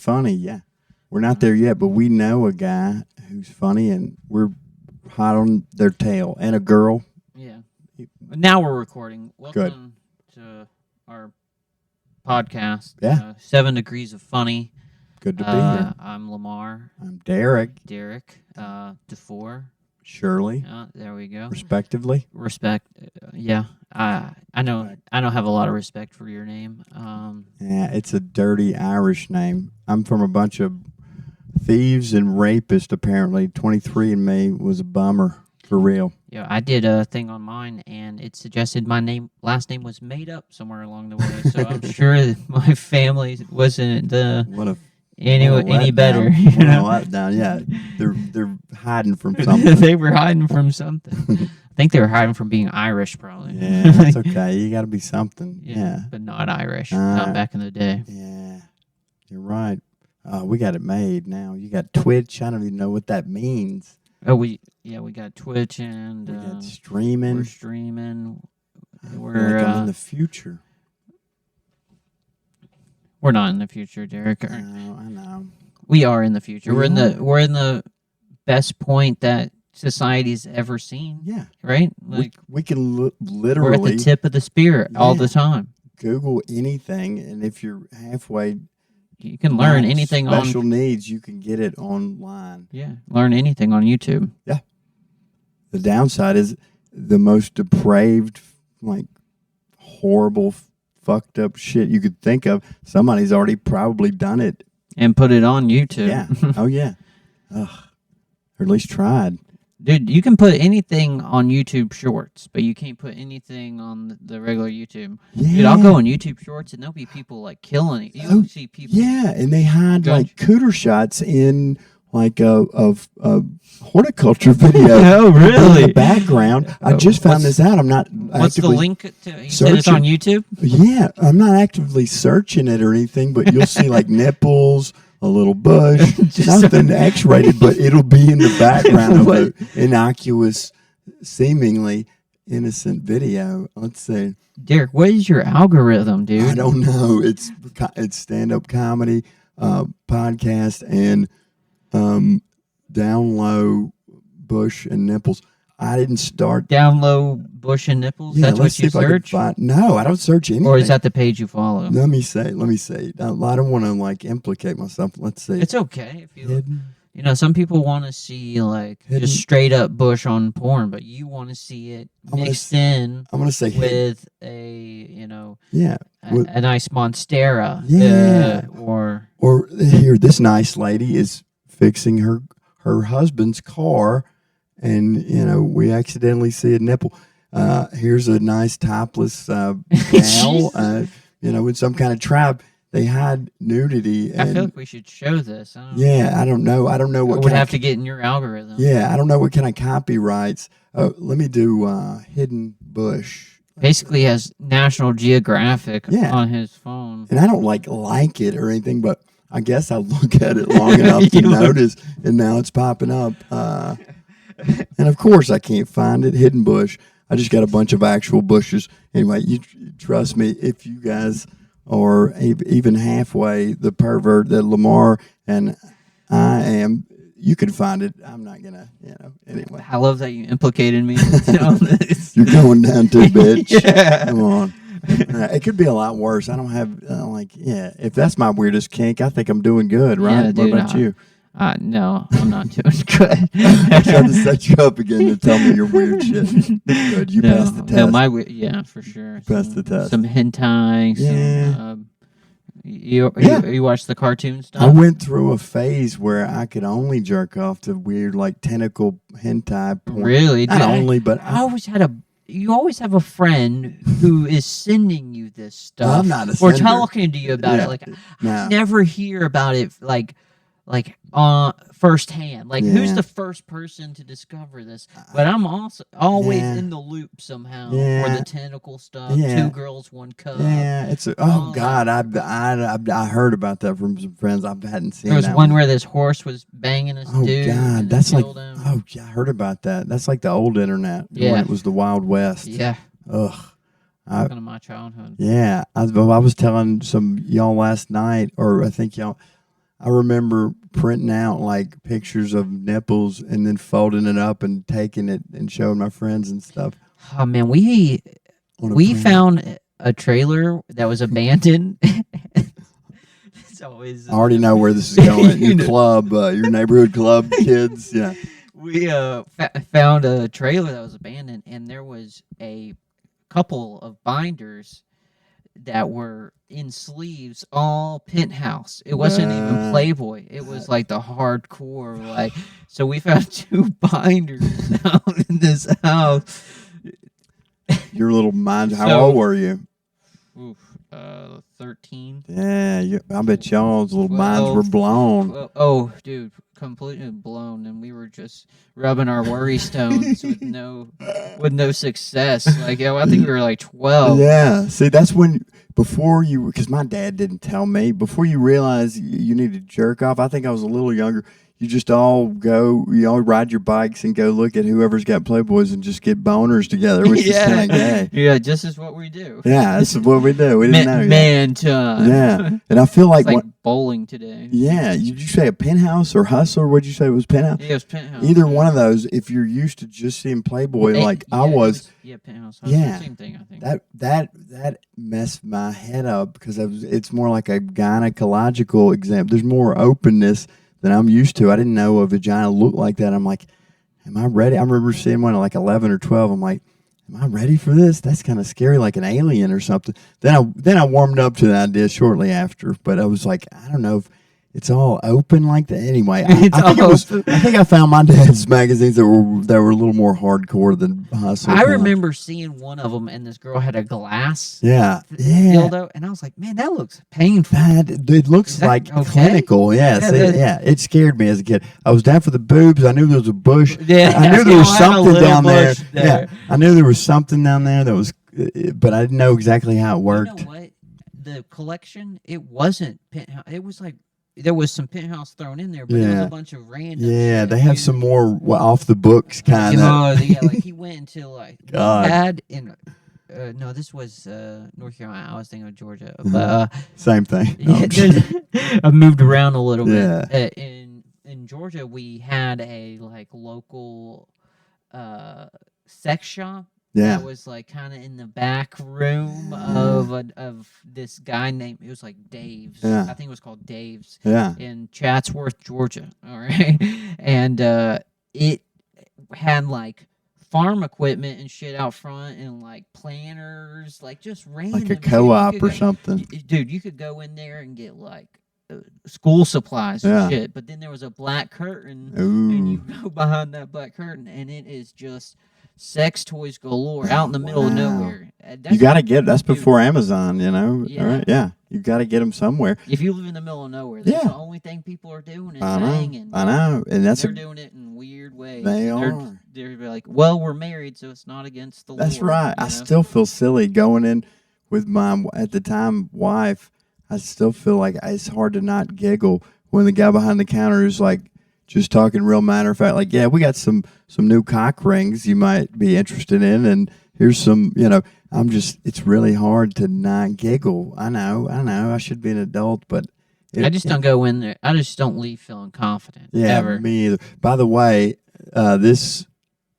funny, yeah. We're not there yet, but we know a guy who's funny, and we're hot on their tail. And a girl. Yeah. Now we're recording. Welcome to our podcast. Yeah. 7 Degrees of Funny. Good to be here. I'm Lamar. I'm Derek. Derek. DeFore. Shirley. There we go. Respectively. Respect. Yeah. I know. I don't have a lot of respect for your name. Yeah, it's a dirty Irish name. I'm from a bunch of thieves and rapists, apparently. 23andMe was a bummer, for real. Yeah, I did a thing on mine, and it suggested my last name was made up somewhere along the way. So I'm sure that my family wasn't any better. You know? Letdown. Yeah, they're hiding from something. They were hiding from something. I think they were hiding from being Irish, probably. Yeah, that's okay. You got to be something. Yeah, but not Irish. Not back in the day. Yeah, you're right. We got it made now. You got Twitch. I don't even know what that means. Oh, we got Twitch and we got streaming. We're streaming. We're like I'm in the future. We're not in the future, Derek. No, I know. We are in the future. We're in the best point that society's ever seen. Yeah. Right? Like we can literally. We're at the tip of the spear all the time. Google anything, and if you're halfway. You can learn anything on special needs. You can get it online. Yeah, learn anything on YouTube. Yeah. The downside is the most depraved, like horrible, fucked up shit you could think of. Somebody's already probably done it and put it on YouTube. Yeah. Oh yeah. Ugh. Or at least tried. Dude, you can put anything on YouTube Shorts, but you can't put anything on the regular YouTube. Yeah. Dude, I'll go on YouTube Shorts, and there'll be people, like, killing it. You'll see people... Yeah, and they hide, like, cooter shots in, like, a horticulture video. Oh, really? In the background. I just found this out. I'm not What's the link to... You said it's on YouTube? Yeah, I'm not actively searching it or anything, but you'll see, like, nipples... a little bush, nothing X-rated, but it'll be in the background of an innocuous, seemingly innocent video. Let's see. Derek, what is your algorithm, dude? I don't know. It's stand-up comedy, podcast, and down low bush and nipples. I didn't start down low bush and nipples. Yeah, that's what you search. No, I don't search anything. Or is that the page you follow? Let me say. I don't want to like implicate myself. Let's see. It's okay if you some people want to see like just straight up bush on porn, but you want to see it mixed in. I'm gonna say with a a nice monstera. Yeah. Or here, this nice lady is fixing her husband's car. And, we accidentally see a nipple. Here's a nice topless gal, in some kind of tribe. They hide nudity. I feel like we should show this. I don't know. I don't know what it would have to get in your algorithm. Yeah, I don't know what kind of copyrights. Let me do hidden bush. Basically, he has National Geographic on his phone. And I don't like it or anything, but I guess I'll look at it long enough to notice. And now it's popping up. And of course, I can't find it. Hidden bush. I just got a bunch of actual bushes. Anyway, you trust me. If you guys are even halfway the pervert that Lamar and I am, you can find it. I'm not gonna, Anyway, I love that you implicated me. This. You're going down too, bitch. Yeah. Come on. It could be a lot worse. I don't have If that's my weirdest kink, I think I'm doing good, right? Yeah, dude, what about you? No, I'm not doing good. I tried to set you up again to tell me your weird shit. Good, you passed the test. No, for sure. Passed the test. Some hentai. Yeah. You watch the cartoon stuff? I went through a phase where I could only jerk off to weird, like, tentacle hentai porn. Really? Not only, but... You always have a friend who is sending you this stuff. I'm not a or sender. talking to you about it. Like, I never hear about it, like firsthand. Like, who's the first person to discover this? But I'm also always in the loop somehow for the tentacle stuff. 2 girls, 1 cup. Yeah, it's God. I heard about that from some friends. I hadn't seen. There was one where this horse was banging this dude. Oh God, that's like. Him. Oh yeah, I heard about that. That's like the old internet. When it was the Wild West. Yeah. Ugh. Talking to my childhood. Yeah, I was telling some y'all last night, or I think y'all. I remember printing out like pictures of nipples and then folding it up and taking it and showing my friends and stuff. Oh man, we found a trailer that was abandoned. It's always. I already know where this is going. Your club, your neighborhood club kids. Yeah. We found a trailer that was abandoned, and there was a couple of binders that were in sleeves, all Penthouse. It wasn't even Playboy. It was like the hardcore, like. So we found 2 binders out in this house. Your little mind. How old were you? 13. Yeah, I bet y'all's little minds were blown. Oh, dude, completely blown, and we were just rubbing our worry stones with no success. Like, I think we were like 12. Yeah, see, that's when because my dad didn't tell me before you realize you need to jerk off. I think I was a little younger. You just all ride your bikes and go look at whoever's got Playboys and just get boners together, which is kind of gay. Yeah, just is what we do. Yeah, that's what we do. We didn't know yet. Man time. Yeah, and I feel like, bowling today. Yeah, did you say a Penthouse or Hustler? What'd you say it was Penthouse? Yeah, it was Penthouse. Either one of those. If you're used to just seeing Playboy, I was. Penthouse. Yeah, same thing. I think that messed my head up because it's more like a gynecological exam. There's more openness than I'm used to. I didn't know a vagina looked like that. I'm like, am I ready? I remember seeing one at like 11 or 12. I'm like, am I ready for this? That's kind of scary, like an alien or something. Then I warmed up to the idea shortly after, but I was like, I don't know if it's all open like that. Anyway, I think I found my dad's magazines that were a little more hardcore than Hustle. I remember seeing one of them, and this girl had a glass dildo, and I was like, man, that looks painful. It looks like clinical. Yeah, it scared me as a kid. I was down for the boobs. I knew there was a bush. Yeah, I knew there was something down there. Yeah, I knew there was something down there that was, but I didn't know exactly how it worked. You know what? The collection, it wasn't Penthouse. It was like. There was some Penthouse thrown in there, but there was a bunch of random. Yeah, shit, they have some more off the books kind of. Yeah, like he went into like had in. No, this was North Carolina. I was thinking of Georgia, but same thing. No, I moved around a little bit. In Georgia, we had a like local sex shop. Yeah. That was like kind of in the back room of this guy named, it was like Dave's. Yeah. I think it was called Dave's. Yeah. In Chatsworth, Georgia. All right. And it had like farm equipment and shit out front and like planters, like just random. Like a co-op or something. Dude, you could go in there and get like school supplies and shit. But then there was a black curtain. Ooh. And you go behind that black curtain and it is just sex toys galore out in the middle of nowhere. You got to get that's before Amazon, you know. Yeah. Right? Yeah. You got to get them somewhere. If you live in the middle of nowhere, that's the only thing people are doing is hanging. I know, and they're doing it in weird ways. They're like, well, we're married, so it's not against the law. That's right. I still feel silly going in with my at the time wife. I still feel like it's hard to not giggle when the guy behind the counter is like. Just talking real matter of fact, like, yeah, we got some new cock rings you might be interested in, and here's some, it's really hard to not giggle. I know, I should be an adult, but I just don't go in there. I just don't leave feeling confident. Yeah, ever. Me either. By the way, this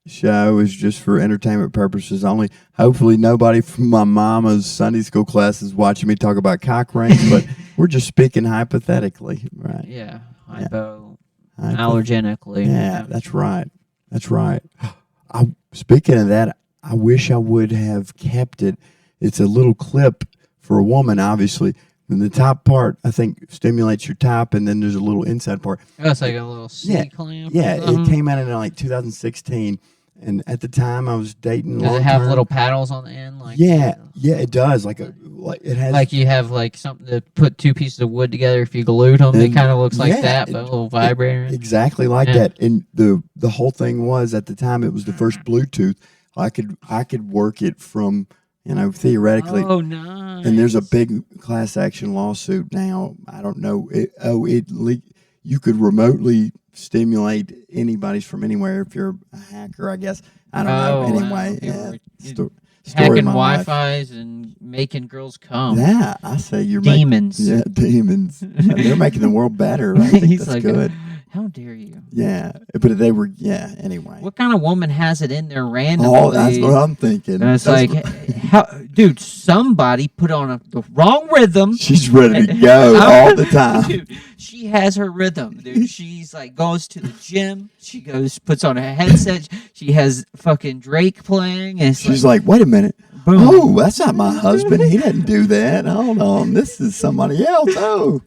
show is just for entertainment purposes only. Hopefully, nobody from my mama's Sunday school class is watching me talk about cock rings, but we're just speaking hypothetically, right? Yeah, allergenically. Yeah, that's right. Speaking of that, I wish I would have kept it. It's a little clip for a woman, obviously. And the top part, I think, stimulates your top, and then there's a little inside part. Oh, it's like a little C-clamp. Yeah, it came out in like 2016. And at the time, I was dating. Does it have little paddles on the end? Like yeah, it does. Like it has. Like you have like something to put 2 pieces of wood together. If you glued them, it kind of looks like that, but a little vibrator. Exactly like that. And the whole thing was at the time it was the first Bluetooth. I could work it from theoretically. Oh, nice. And there's a big class action lawsuit now. I don't know. You could remotely stimulate anybody's from anywhere if you're a hacker, I guess. I don't know. Anyway, story hacking of my life. Wi-Fi's and making girls come. Yeah, I say you're demons. Demons. They're making the world better. I think He's that's like, good. how dare you? Yeah, but they were. Yeah. Anyway. What kind of woman has it in there randomly? Oh, that's what I'm thinking. And it's like, dude, somebody put on the wrong rhythm. She's ready to go all the time. Dude, she has her rhythm, dude. She's like goes to the gym. She puts on a headset. She has fucking Drake playing, and she's like, wait a minute. Boom. Oh, that's not my husband. He doesn't do that. Hold on, this is somebody else. Oh.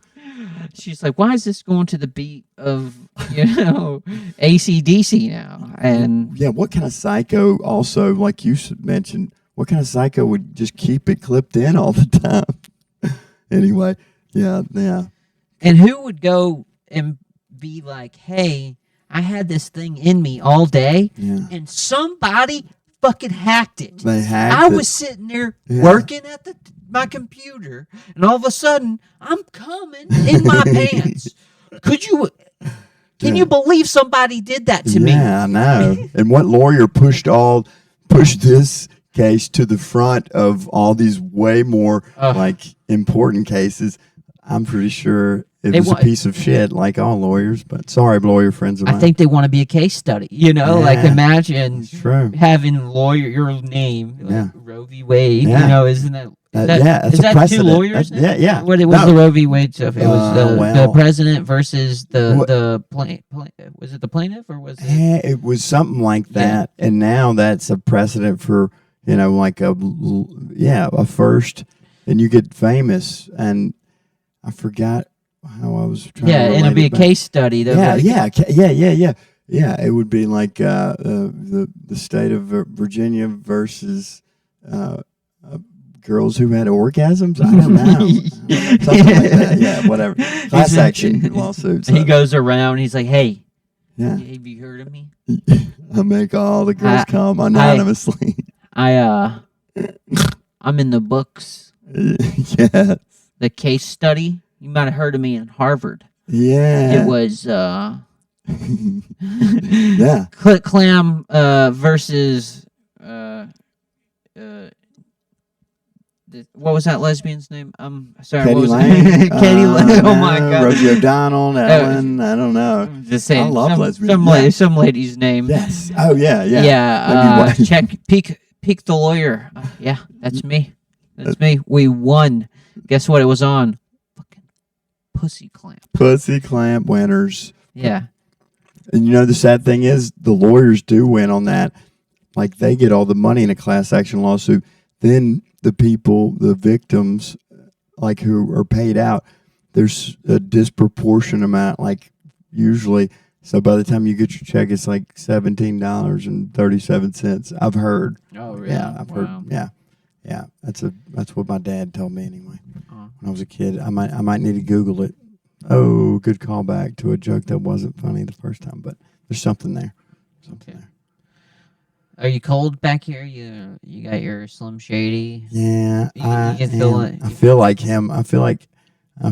She's like, why is this going to the beat of AC/DC now? And yeah, what kind of psycho? Also, like you mentioned, what kind of psycho would just keep it clipped in all the time? Anyway, yeah. And who would go and be like, hey, I had this thing in me all day, and somebody fucking hacked it. They hacked it. I was sitting there working at my computer, and all of a sudden, I'm coming in my pants. Can you believe somebody did that to me? Yeah, I know. And what lawyer pushed this case to the front of all these way more important cases? I'm pretty sure it was a piece of shit, like all lawyers. But sorry, lawyer friends of mine. I think they want to be a case study. Like imagine having your name, Roe v. Wade. Yeah. Isn't that? Is that precedent. two lawyers? Yeah. What it was the Roe v. Wade stuff? It was the president versus the was it the plaintiff or was it? Yeah, it was something like that. Yeah. And now that's a precedent for like a first, and you get famous. And I forgot how I was trying. Yeah, it'll be a case study. Yeah. It would be like the state of Virginia versus. Girls who had orgasms? I don't know. Something like that. Yeah, whatever. Class action lawsuits. He goes around. He's like, hey, have you heard of me? I make all the girls come anonymously. I'm in the books. Yes. The case study. You might have heard of me in Harvard. Yeah. It was Clit Clam versus what was that lesbian's name? Sorry, Katie what was Lang. Katie Lang. Oh my God. Rosie O'Donnell, Ellen. I don't know. I'm just saying. I love lesbians. Some lady's name. Yes. Oh yeah. Yeah. Check. Peek the lawyer. Yeah, that's me. That's me. We won. Guess what? It was on. Fucking Pussy Clamp. Pussy Clamp winners. Yeah. And the sad thing is, the lawyers do win on that. Like they get all the money in a class action lawsuit. Then the people, the victims, like who are paid out, there's a disproportionate amount, like usually. So by the time you get your check, it's like $17.37. I've heard. Oh, really? Yeah, I've heard. Yeah. That's what my dad told me anyway. When I was a kid, I might need to Google it. Oh, good callback to a joke that wasn't funny the first time, but there's something there. There. Are you cold back here? You got your Slim Shady? Yeah, I feel like him. I feel like a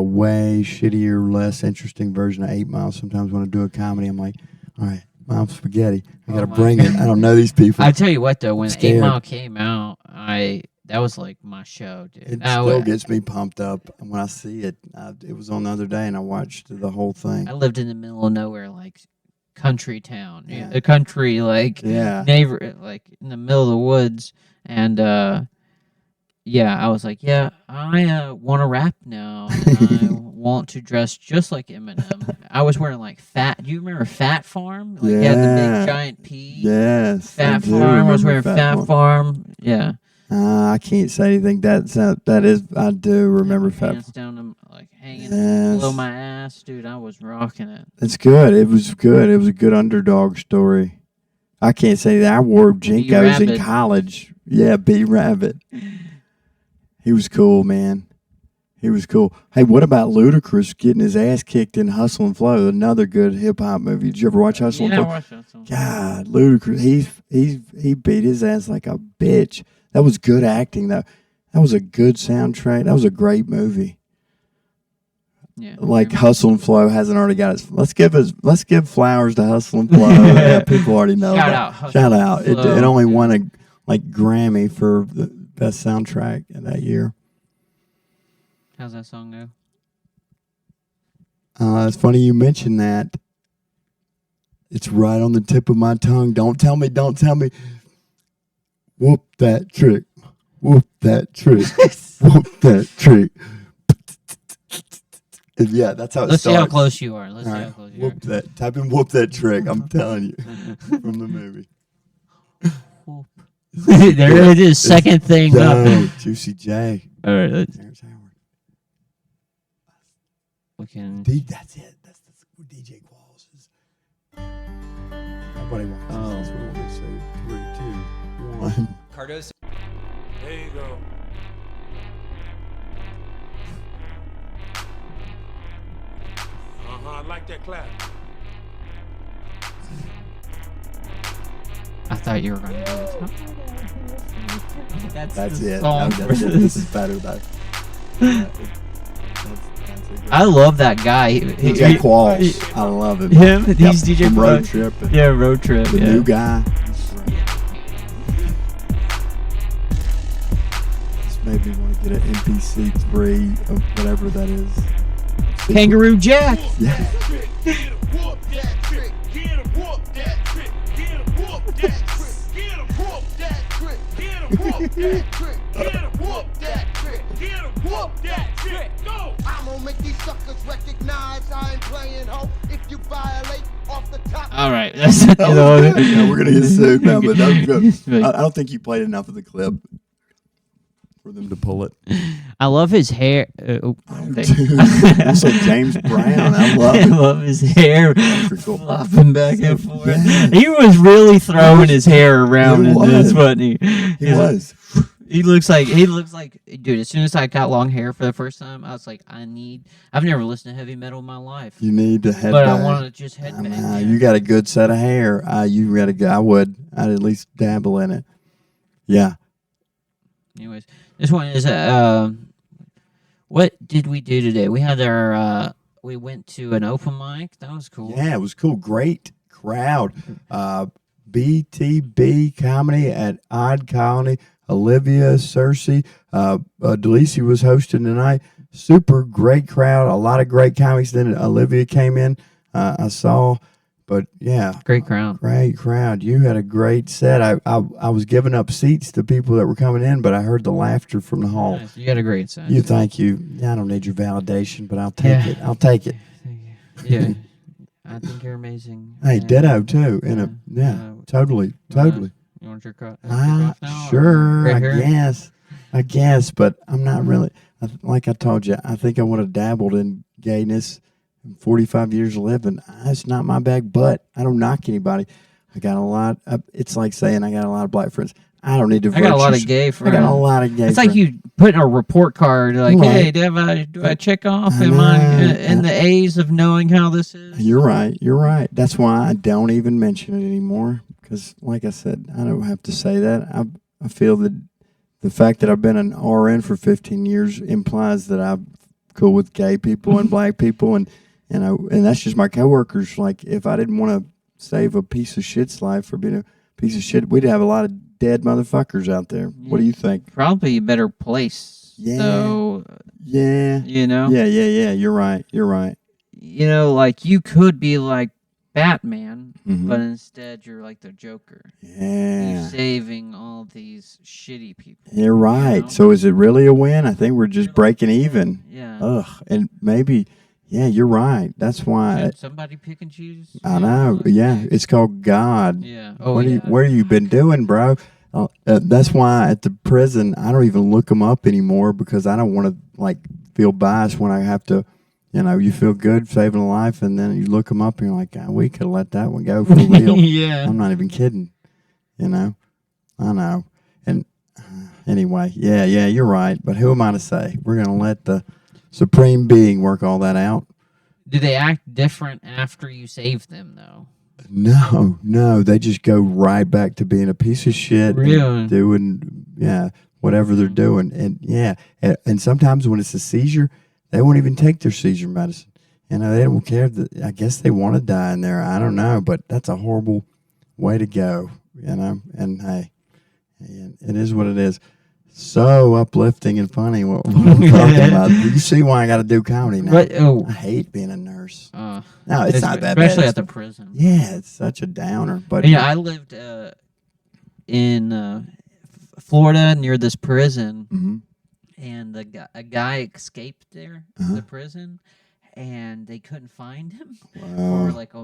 way shittier, less interesting version of 8 Mile. Sometimes when I do a comedy, I'm like, all right, Mom Spaghetti, I got to bring it. I don't know these people. I tell you what, though, when 8 Mile came out, that was like my show, dude. It still gets me pumped up when I see it. It was on the other day, and I watched the whole thing. I lived in the middle of nowhere, like country town, a country neighbor, like in the middle of the woods, and I was like, I want to rap now. And I want to dress just like Eminem. I was wearing like Fat. Do you remember Fat Farm? Like he had the big giant P. Yes, Fat Farm. I was wearing Fat Farm. Yeah. I can't say anything. That is. I do remember Fat Farm. Down to, like hanging below my ass, dude. I was rocking it. It's good. It was good. It was a good underdog story. I can't say that. I wore Jinkos in college. Yeah, B Rabbit. He was cool, man. He was cool. Hey, what about Ludacris getting his ass kicked in Hustle and Flow? Another good hip hop movie. Did you ever watch Hustle and Flow? I watched Hustle. God, Ludacris. He beat his ass like a bitch. That was good acting, though. That was a good soundtrack. That was a great movie. Yeah, like Hustle and Flow hasn't already got it. Let's give flowers to Hustle and Flow. Yeah, people already know. Shout out. Shout out. It only won like Grammy for the best soundtrack that year. How's that song go? It's funny you mentioned that. It's right on the tip of my tongue. Don't tell me. Whoop that trick. Whoop that trick. Whoop that trick. Yeah, that's how it Let's starts. see how close you are. Let's see how close you are. Whoop that. Type in whoop that trick. I'm telling you. From the movie. There it is. Second thing up. Juicy J. All right. Let's, There's Howard. we can. That's it. That's DJ Qualls. Nobody wants this. That's what we say. 3, 2, 1. Cardoso. There you go. I like that clap. I thought you were going to do this. That's the it. song That's it. This is better though. I love that guy. DJ Qualls. I love him. Him? He's DJ from Road Qualls. Trip. Yeah, Road Trip. The new guy. This made me want to get an MPC3 of whatever that is. Kangaroo Jack. Yeah. I'm gonna make these suckers recognize I ain't playing ho. If you violate off the top. All right. That's No, we're gonna get sued now, but that was good. I don't think you played enough of the clip for them to pull it. I love his hair. Also, James Brown. I love I it. love his hair Cool. flopping back and forth. Yeah. He was really throwing his hair around He in this, was. wasn't he? He was. He looks like dude. As soon as I got long hair for the first time, I was like, I've never listened to heavy metal in my life, You need to headbang. but I wanted to just headbang. Nah, you got a good set of hair. You got a good. I'd at least dabble in it. Yeah. Anyways, this one is what did we do today? We had our we went to an open mic. That was cool. Yeah, it was cool. Great crowd. BTB comedy at Odd Colony. Olivia, Cersei, Delisi was hosting tonight. Super great crowd. A lot of great comics. Then Olivia came in. I saw, but yeah, Great crowd. great crowd. You had a great set. I was giving up seats to people that were coming in, but I heard the laughter from the hall. Nice. You got a great set. You thank you. I don't need your validation, but I'll take it. I'll take it. Thank you. Yeah, I think you're amazing. Hey, Yeah. ditto too. Totally. You want your cut? Sure. Right here? I guess, but I'm not really. Like I told you, I think I would have dabbled in gayness. 45 years of living. It's not my bag, but I don't knock anybody. I got a lot. It's like saying I got a lot of black friends. I don't need to. I got a lot of gay friends. I got a lot of gay. It's like you put in a report card, like, Right. hey, do I check off? I Am I know. in the A's of knowing how this is? You're right. That's why I don't even mention it anymore. Because, like I said, I don't have to say that. I feel that the fact that I've been an RN for 15 years implies that I'm cool with gay people and black people, and that's just my coworkers. Like, if I didn't want to save a piece of shit's life for being a piece of shit, we'd have a lot of dead motherfuckers out there. What do you think? Probably a better place. Yeah. So, Yeah. you know? Yeah. You're right. You know, like, you could be like Batman, Mhm. but instead you're like the Joker. Yeah. You're saving all these shitty people. You're right. You know? So is it really a win? I think we're just breaking even. Yeah. Ugh. And maybe, yeah, you're right. That's why. Should somebody pick and choose? I know. Yeah. It's called God. Yeah. What have you been doing, bro? That's why at the prison, I don't even look them up anymore because I don't want to, feel biased when I have to. You feel good saving a life, and then you look them up, and you're like, God, we could have let that one go for real. Yeah. I'm not even kidding. I know. And anyway, yeah, you're right. But who am I to say? We're going to let the Supreme Being work all that out. Do they act different after you save them, though? No. They just go right back to being a piece of shit. Really? And doing, whatever they're doing. And, and sometimes when it's a seizure, they won't even take their seizure medicine. They don't care. I guess they want to die in there. I don't know, but that's a horrible way to go, And hey, And it is what it is. So uplifting and funny what I'm talking about. You see why I got to do comedy now. But, I hate being a nurse. No, it's not that bad. Especially at the prison. Yeah, it's such a downer. But yeah, I lived in Florida near this prison, and a guy escaped there, the prison, and they couldn't find him for like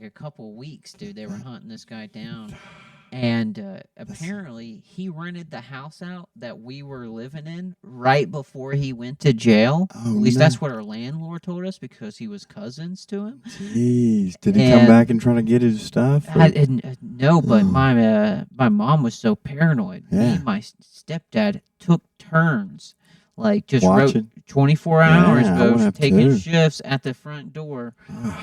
a couple weeks, dude. They were hunting this guy down. And apparently, he rented the house out that we were living in right before he went to jail. At least that's what our landlord told us because he was cousins to him. Jeez, did he come back and try to get his stuff? No, but my mom was so paranoid. Me and my stepdad took turns, like just wrote 24 hours, both taking shifts at the front door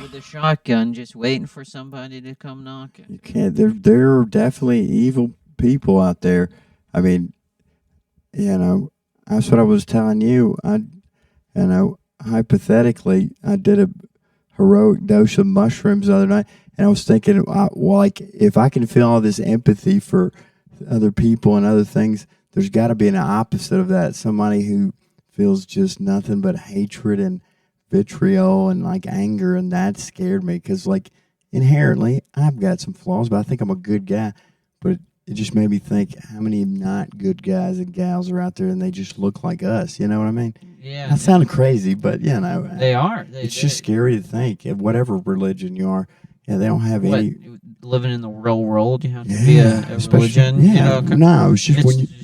with a shotgun, just waiting for somebody to come knocking. You can't. There are definitely evil people out there. I mean, that's what I was telling you. Hypothetically, I did a heroic dose of mushrooms the other night, and I was thinking, like, if I can feel all this empathy for other people and other things, there's got to be an opposite of that. Somebody who feels just nothing but hatred and vitriol and like anger, and that scared me because like inherently I've got some flaws, but I think I'm a good guy. But it just made me think how many not good guys and gals are out there, and they just look like us. You know what I mean? Yeah. That sounded crazy, but they are. It's just scary to think. Whatever religion you are, they don't have any. Living in the real world, you have to be a religion. Yeah, no, it's just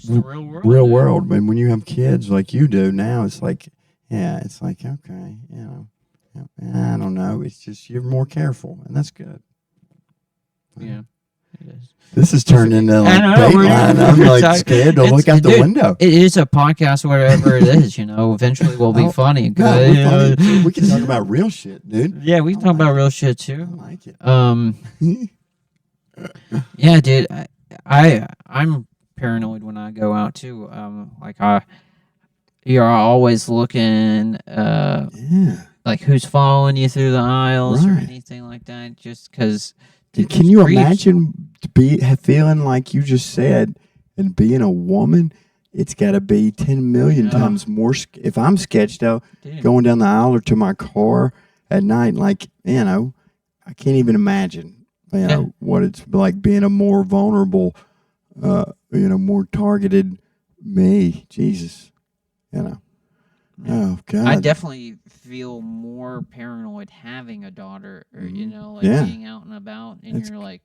just the real world. Real world. But when you have kids like you do now, it's like, it's like, okay, I don't know. It's just you're more careful, and that's good. Yeah, it is. This has turned into like Dateline. I'm like scared to look out the window. It is a podcast, whatever it is. Eventually we'll be funny. Good. We can talk about real shit, dude. Yeah, we can talk about real shit too. I like it. Yeah, dude. I'm paranoid when I go out too. You're always looking. Like who's following you through the aisles or anything like that. Just because. Can you imagine feeling like you just said, and being a woman? It's got to be 10 million times more. If I'm sketched out going down the aisle or to my car at night, like I can't even imagine. What it's like being a more vulnerable, more targeted me. Jesus, Oh God! I definitely feel more paranoid having a daughter, or being out and about, and you're like,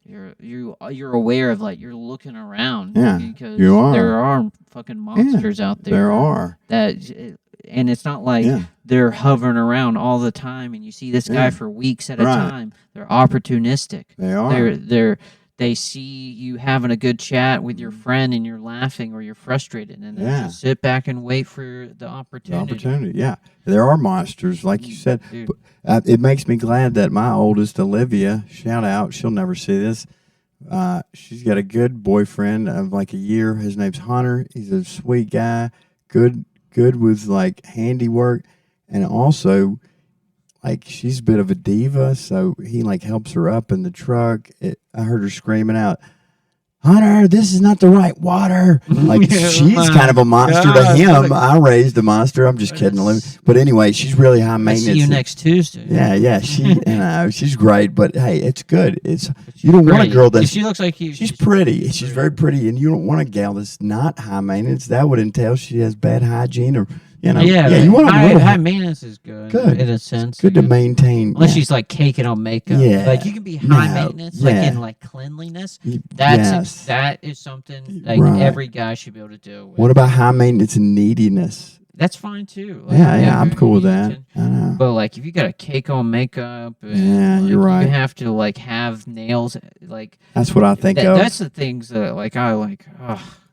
you're aware of like you're looking around, because there are fucking monsters out there. There are and it's not like they're hovering around all the time, and you see this guy for weeks at a time. They're opportunistic. They are. They see you having a good chat with your friend and you're laughing or you're frustrated, and they just sit back and wait for the opportunity. There are monsters, like you said. It makes me glad that my oldest, Olivia, shout out, she'll never see this. She's got a good boyfriend of like a year. His name's Hunter. He's a sweet guy, good with like handiwork, and also like she's a bit of a diva, so he like helps her up in the truck. I heard her screaming out, "Hunter, this is not the right water." Like she's kind of a monster to him. I raised a monster. I'm just kidding, but anyway, she's really high maintenance. I see you next Tuesday. Yeah. She's great, but hey, it's good. You don't want a girl that she looks like you. She's pretty. She's very pretty, and you don't want a gal that's not high maintenance. That would entail she has bad hygiene or. You want high maintenance is good in a sense. It's good to maintain. Unless she's like caking on makeup. Yeah. Like you can be high maintenance, like in like cleanliness. That is something like every guy should be able to do. What about high maintenance and neediness? That's fine too. Like, I'm cool with that. I know. But like if you got a cake on makeup, you're right. You have to like have nails. Like that's what I think of. That's the things that like I like.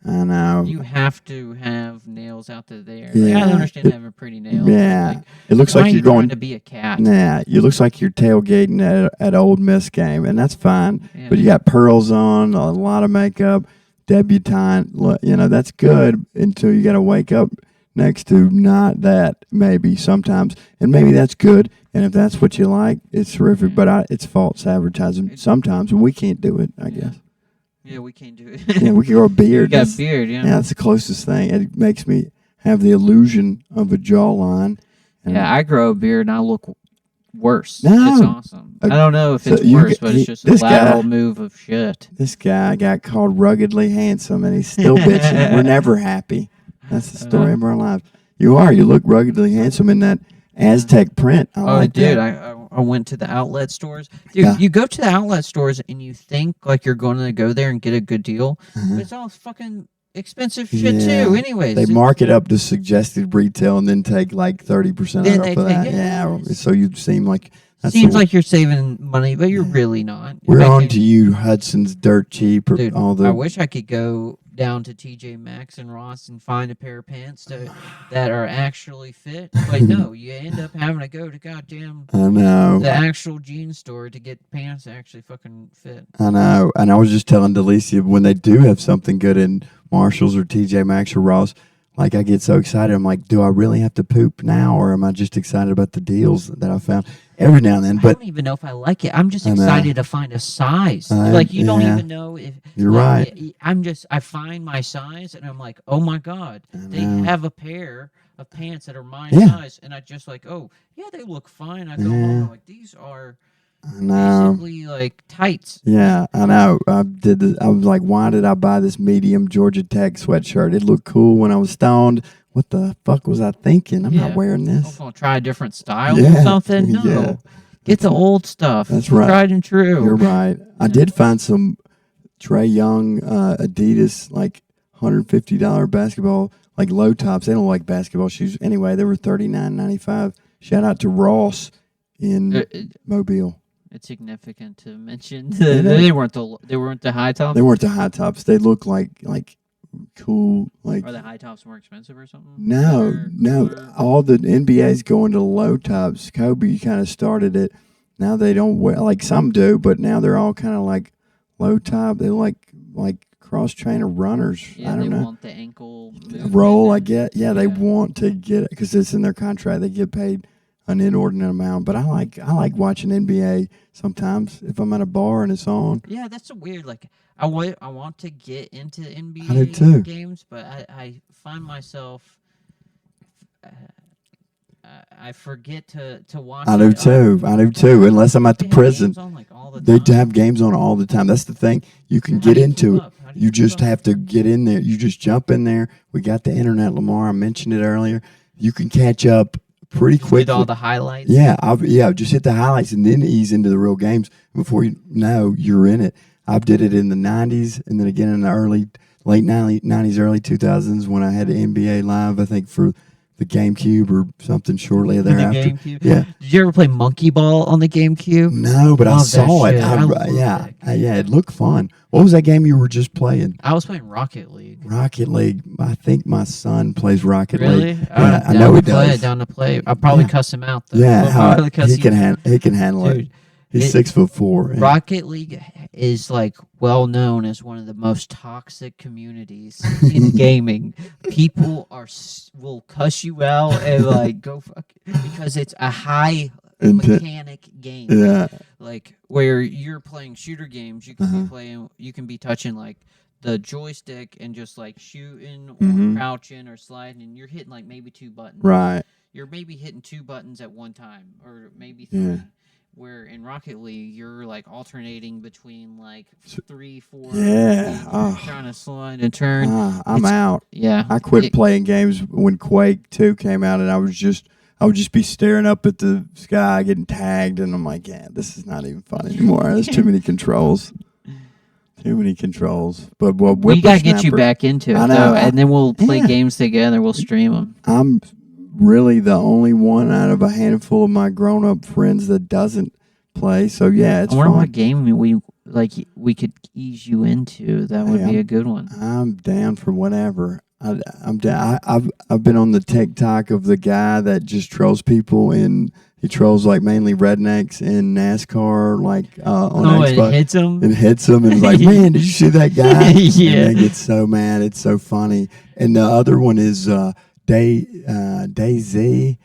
I know. You have to have nails out there. Like, I don't understand having pretty nails. Yeah. Like, it looks like you're going to be a cat. Yeah. It looks like you're tailgating at Ole Miss game, and that's fine. Yeah, but you got pearls on, a lot of makeup, debutante. That's good until you got to wake up next to not that, maybe sometimes. And maybe that's good. And if that's what you like, it's terrific. But it's false advertising sometimes, and we can't do it, I guess. Yeah, we can't do it. Yeah, we can grow a You beard. got That's- a beard, yeah. Yeah, that's the closest thing. It makes me have the illusion of a jawline. And Yeah, I grow a beard and I look worse. No. It's awesome. Uh, I don't know if so it's you worse, g- but he- it's just a this guy- lateral move of shit. This guy got called ruggedly handsome, and he's still bitching. We're never happy. That's the story of our lives. You are. You look ruggedly handsome in that Aztec print. I Oh, like dude, that. I went to the outlet stores. Dude, Yeah. you go to the outlet stores and you think like you're going to go there and get a good deal, but it's all fucking expensive shit Yeah. too. Anyways, They mark it up to suggested retail and then take like 30% Then off they of that. take- Yeah. yes. So you seem like that's seems the- like you're saving money, but you're really not. we're I on can't- to you, Hudson's Dirt Cheap, or Dude, all the. I wish I could go down to TJ Maxx and Ross and find a pair of pants that are actually fit. But no, you end up having to go to goddamn I know. the actual jeans store to get pants that actually fucking fit. I know. And I was just telling Delicia, when they do have something good in Marshalls or TJ Maxx or Ross, like I get so excited. I'm like, do I really have to poop now, or am I just excited about the deals that I found every now and then? I But don't even know if I like it. I'm just I know. excited to find a size. I- Like you don't yeah. even know if You're like, right. I find my size and I'm like, oh my god, they know. have a pair of pants that are my Yeah. size, and I just like, oh yeah, they look fine. I go home, Yeah. I'm like, these are I know. basically like tights. Yeah, I know. I did. I was like, why did I buy this medium Georgia Tech sweatshirt? It looked cool when I was stoned. What the fuck was I thinking? I'm not Yeah. wearing I'm this. gonna try a different style or Yeah, something. No, yeah. get the old stuff. That's right. Tried and true. You're right. I did find some Trey Young Adidas like $150 basketball like low tops. They don't like basketball shoes anyway. They were $39.95. Shout out to Ross in Mobile. It's significant to mention. Yeah. They weren't the high tops. They weren't the high tops. They look like cool like. Are the high tops more expensive or something? No, Or- no. or- All the NBA's going to low tops. Kobe kind of started it. Now they don't wear like some do, but now they're all kind of like low top. They like cross trainer runners. Yeah, I they don't know. want the ankle movement Roll, I and- get. Yeah, they yeah. want to get it because it's in their contract. They get paid an inordinate amount. But I like watching NBA sometimes if I'm at a bar and it's on. Yeah, that's a weird. Like, I want to get into NBA I do too. games, but I find myself. I forget to watch. I do it. too. I do too. Unless I'm at the They have prison. games on, like, all the They time. have games on all the time. That's the thing. You can How get do you into keep it. up? How do You keep just up? have to get in there. You just jump in there. We got the internet, Lamar. I mentioned it earlier. You can catch up pretty Just quickly. get all the highlights. Yeah, just hit the highlights and then ease into the real games before you know you're in it. I did it in the 90s and then again in the late 90s, early 2000s when I had the NBA Live, I think, for the GameCube or something shortly The thereafter. GameCube. Yeah. Did you ever play Monkey Ball on the GameCube? No, but I Love that saw it. shit. I love Yeah, that yeah, it looked fun. What was that game you were just playing? I was playing Rocket League. Rocket League. I think my son plays Rocket Really? League. Yeah, I I'm know down he to play does. it, down to play. I'll probably Yeah. cuss him out though. Yeah, I'll probably cuss he him can handle it. Dude, He's it- 6'4". Yeah. Rocket League is like well known as one of the most toxic communities in gaming. People will cuss you out and like go fuck because it's a high mechanic game. Yeah, Like where you're playing shooter games, you can Uh-huh. be playing, you can be touching like the joystick and just like shooting or Mhm. crouching or sliding, and you're hitting like maybe two buttons. right. You're maybe hitting two buttons at one time, or maybe three. Yeah. Where in Rocket League, you're like alternating between like 3, 4. Yeah, you're oh. trying to slide and turn. I'm It's- out. Yeah, I quit It- playing games when Quake 2 came out, and I would just be staring up at the sky, getting tagged, and I'm like, yeah, this is not even fun anymore. There's too many controls. Too many controls. But We gotta get you Whippersnapper- back into it I know, though, and then we'll play yeah. games together. We'll stream them. I'm really the only one out of a handful of my grown-up friends that doesn't play. So yeah, it's I wonder fun. what game we could ease you into. That would Hey, be a good one. I'm down for whatever. I'm down. I've been on the TikTok of the guy that just trolls people and he trolls like mainly rednecks in NASCAR, like on Xbox. It hits them. And hits them and is like, man, did you see that guy? Yeah. And they get so mad. It's so funny. And the other one is DayZ.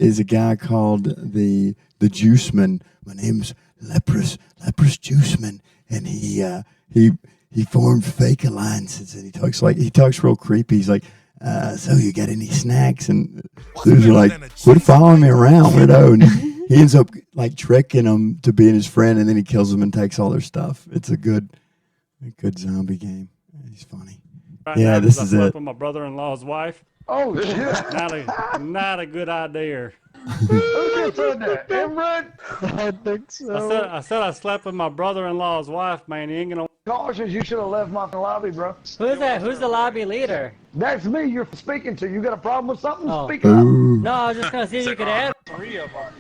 Is a guy called the Juiceman. My name's leprous juiceman, and he formed fake alliances, and he talks real creepy. He's like, so you got any snacks? And dudes are like, quit following me around, weirdo. And he ends up like tricking them to being his friend, and then he kills them and takes all their stuff. It's a good zombie game. He's funny. Yeah, this is it. With my brother-in-law's wife. Oh, shit. Not a good idea. Who just said that? Imran? I think so. I said I slept with my brother-in-law's wife, man. He ain't gonna. Cautious, you should have left my lobby, bro. Who's that? Who's the lobby leader? That's me you're speaking to. You got a problem with something? Oh. Speak up. No, I was just gonna see if you could add. 3 of them.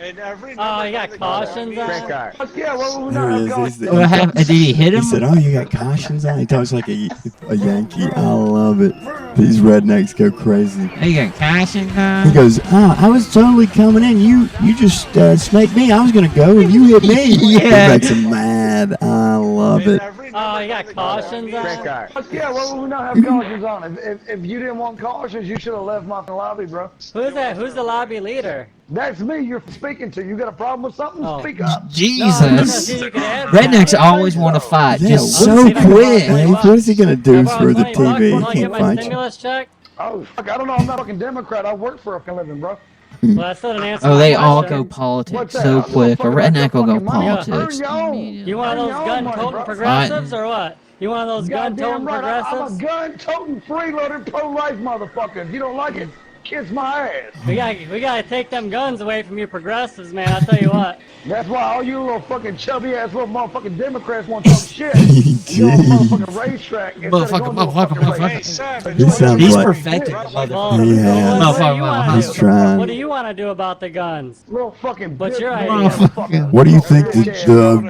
And every Oh, you got cautions on? Fuck yeah, well, we There not he is. going. He's the- What happened? Did he hit He him? said, "Oh, you got cautions on." He talks like a Yankee. I love it. These rednecks go crazy. Hey, you got caution He on? goes, I was totally coming in. You just snaked me. I was gonna go, and you hit me. Yeah. He makes him mad. I love it. Oh, you got cautions on? Fuck yeah, well, we not have cautions on. If you didn't want cautions, you should have left my lobby, bro. Who's that? Who's the lobby leader? That's me you're speaking to. You got a problem with something? Oh. Speak up. Jesus. See if you could add. Rednecks always want to fight, Yeah, just what so is he gonna- quick. Hey, what is he gonna do for the TV? He Want to get can't my fight you. stimulus check? Oh, fuck, I don't know. I'm not a fucking Democrat. I work for a fucking living, bro. Well, that's still an answer. Oh, to they my all question. go politics What's that? so I'll quick. A fucking redneck will go fucking money. politics Earn your own. immediately. You one of Earn those your own gun money, toting bro. progressives or what? You one of those gun Goddamn toting right. I'm a progressives? gun toting freeloader pro-life motherfucker. If you don't like it, kiss my ass. We gotta take them guns away from you progressives, man. I'll tell you what. That's why all you little fucking chubby ass little motherfucking Democrats want to talk shit. You on a Jeez. motherfucking racetrack. instead of Motherfucker, going to a motherfucker, fucking motherfucker. race. Savage. He sounds He's like perfected. Well, He has. what do you wanna He's do? trying. What do you want to do about the guns? Little fucking What's bitch your ass idea? motherfucker. What do you think the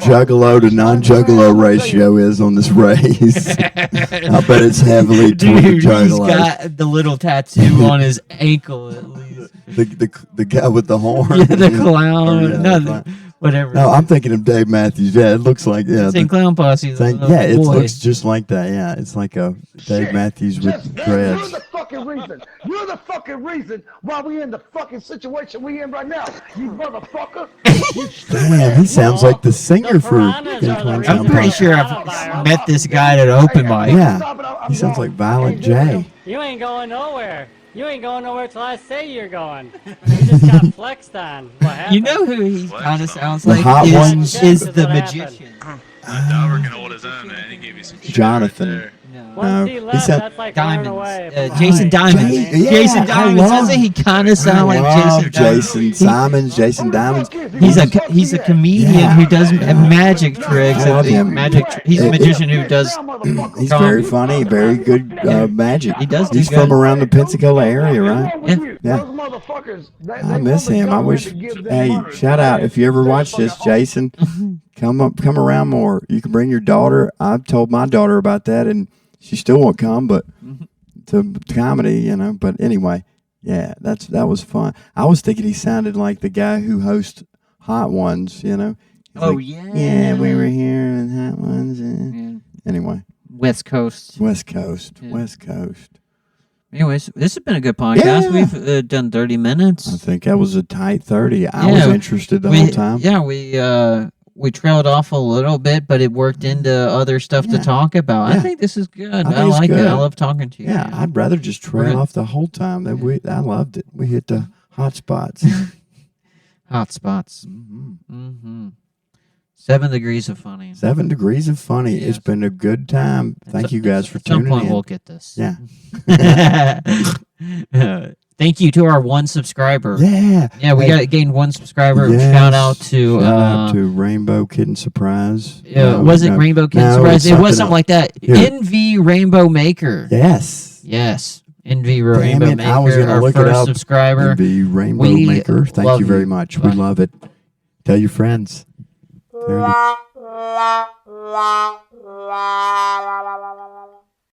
juggalo to non-juggalo ratio is on this race? I bet it's heavily toward the Dude, he's juggalo. got the little tattoo on his ankle at least. The guy with the horn. Yeah, the clown. Oh, yeah, no, the- whatever. No, I'm thinking of Dave Matthews. Yeah, it looks like Same clown posse. yeah, it looks just like that. Yeah, it's like a Dave Shit. Matthews with Just that, dreads. You're the fucking reason. You're the fucking reason why we in the fucking situation we in right now. You motherfucker. You stupid Damn, he ass sounds like the singer for. piranhas are the Clown reason I'm pretty Posse. sure I've met this guy at an open mic. Yeah, he sounds like Violent J. You ain't going nowhere. You ain't going nowhere till I say you're going. You just got flexed on. What happened? You know who he kind of sounds The like hot ones? is That's the what happened. magician. Dauber can hold his own, man. He gave you some shit Jonathan. right there. No. Once No, he he left, said- that's like running away. Diamonds. Jason Diamonds. Yeah, Jason I Diamonds. love- Doesn't he kind of sound like Love Jason Diamonds? Jason Simons, Jason Diamonds. He's a comedian Yeah. who does magic tricks. I love him. He's a magician who does. He's very funny, very good magic. He does do He's good. from around the Pensacola area, right? Yeah. Yeah. Those motherfuckers, I miss him. I wish. Hey, shout out if you ever watch this, Jason. Come around more. You can bring your daughter. I've told my daughter about that, and she still won't come. But to comedy, you know. But anyway, yeah, that was fun. I was thinking he sounded like the guy who hosts Hot Ones. You know. He's Oh like, yeah. Yeah, we were here in Hot Ones. Yeah. Anyway, West Coast. West Coast, Yeah. West Coast. Anyways, this has been a good podcast. Yeah. We've done 30 I minutes. think that was a tight 30. I was Yeah, interested the whole time. Yeah, we trailed off a little bit, but it worked into other stuff to Yeah. talk about. I Yeah. think this is good. think I it's like it. good. I love talking to you. Yeah, I'd rather just We're trail good. off the whole time. I loved it. We hit the hot spots. Hot spots. Mhm. Mm-hmm. 7 degrees of funny. 7 degrees of funny. Yes. It's been a good time. Thank you guys for At some tuning point, in. we'll get this. Yeah. Thank you to our one subscriber. Yeah. Yeah, we Hey, gained one subscriber. yes. Shout out to Shout out to Rainbow Kitten Surprise. was it Rainbow Kid no, Surprise? it's It was something something like that. Here. NV Rainbow Maker. Yes. Yes. NV Rainbow Damn it, Maker. I was gonna our look it first up. subscriber. The Rainbow We Maker. Thank love you very you. much. We Bye. love it. Tell your friends. There it is. La la la la la la la la.